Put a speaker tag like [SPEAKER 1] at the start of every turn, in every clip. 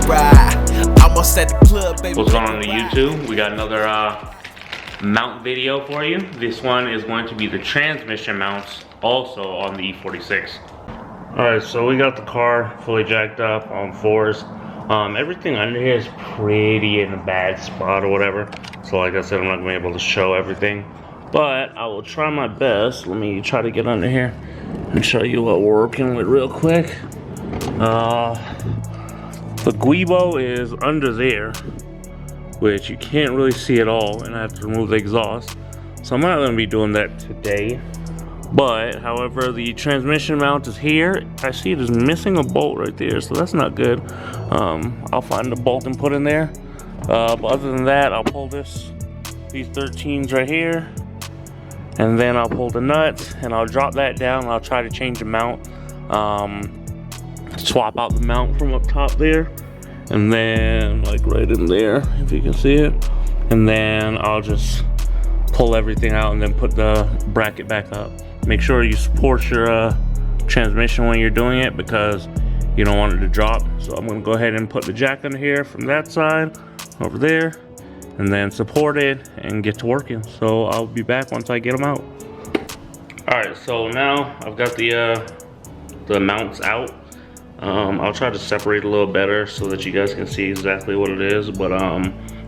[SPEAKER 1] ride. Almost at the club, baby.
[SPEAKER 2] What's going on YouTube? We got another mount video for you. This one is going to be the transmission mounts also on the E46. Alright, so we got the car fully jacked up on fours. Everything under here is pretty in a bad spot or whatever. So like I said, I'm not going to be able to show everything. But I will try my best. Let me try to get under here and show you what we're working with real quick. The guibo is under there, which you can't really see at all, and I have to remove the exhaust. So I'm not going to be doing that today. But, however, the transmission mount is here. I see it is missing a bolt right there, so that's not good. I'll find the bolt and put in there. But other than that, I'll pull these 13s right here. And then I'll pull the nuts, and I'll drop that down. I'll try to change the mount. Swap out the mount from up top there. And then, like right in there, if you can see it. And then I'll just pull everything out and then put the bracket back up. Make sure you support your transmission when you're doing it, because you don't want it to drop. So I'm going to go ahead and put the jack under here from that side over there, and then support it and get to working. So I'll be back once I get them out. Alright, so now I've got the mounts out. I'll try to separate a little better so that you guys can see exactly what it is, but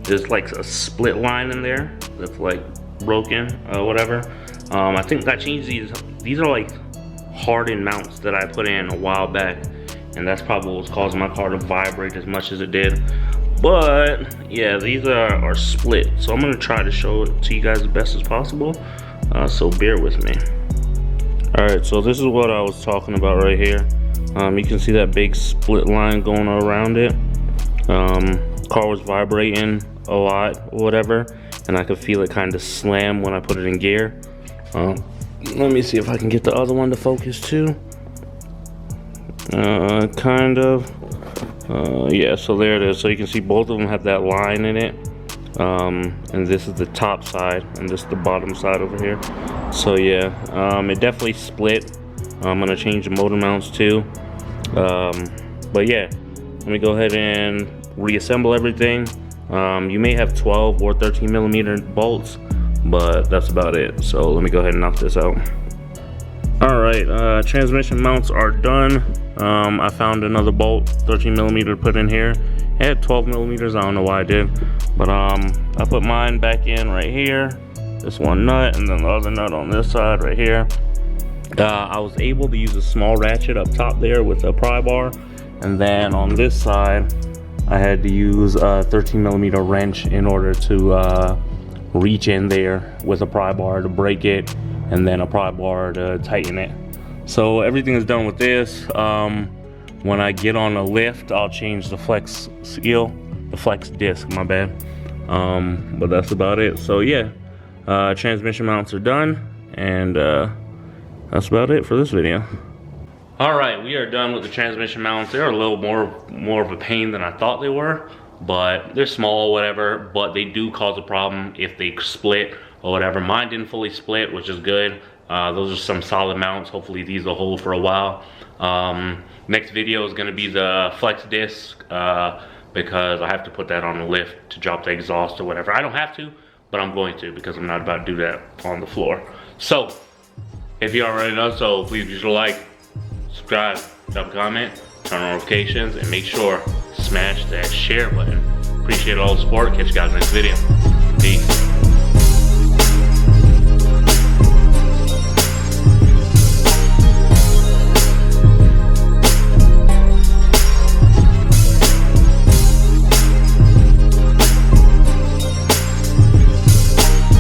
[SPEAKER 2] there's like a split line in there that's like broken, whatever. I think I changed these. These are like hardened mounts that I put in a while back, and that's probably what's causing my car to vibrate as much as it did. But yeah, these are split, so I'm gonna try to show it to you guys as best as possible, so bear with me. All right, so this is what I was talking about right here. You can see that big split line going around it. Car was vibrating a lot or whatever, and I could feel it kind of slam when I put it in gear. Let me see if I can get the other one to focus too. Kind of. Yeah, so there it is. So you can see both of them have that line in it. And this is the top side, and this is the bottom side over here. So yeah, it definitely split. I'm gonna change the motor mounts too. But yeah, let me go ahead and reassemble everything. You may have 12 or 13 millimeter bolts, but that's about it. So let me go ahead and knock this out. All right, transmission mounts are done. I found another bolt, 13 millimeter, to put in here. It had 12 millimeters, I don't know why I did, but I put mine back in right here. This one nut, and then the other nut on this side right here. I was able to use a small ratchet up top there with a pry bar, and then on this side I had to use a 13 millimeter wrench in order to reach in there with a pry bar to break it, and then a pry bar to tighten it. So everything is done with this. When I get on a lift, I'll change the flex seal, the flex disc, my bad. But that's about it. So yeah, transmission mounts are done, and that's about it for this video. All right, we are done with the transmission mounts. They're a little more of a pain than I thought they were, but they're small, whatever, but they do cause a problem if they split or whatever. Mine didn't fully split, which is good. Those are some solid mounts. Hopefully these will hold for a while. Next video is gonna be the flex disc, because I have to put that on the lift to drop the exhaust or whatever. I don't have to, but I'm going to, because I'm not about to do that on the floor. So, if you already know so, please be sure to like, subscribe, drop a comment, turn on notifications, and make sure to smash that share button. Appreciate all the support. Catch you guys next video.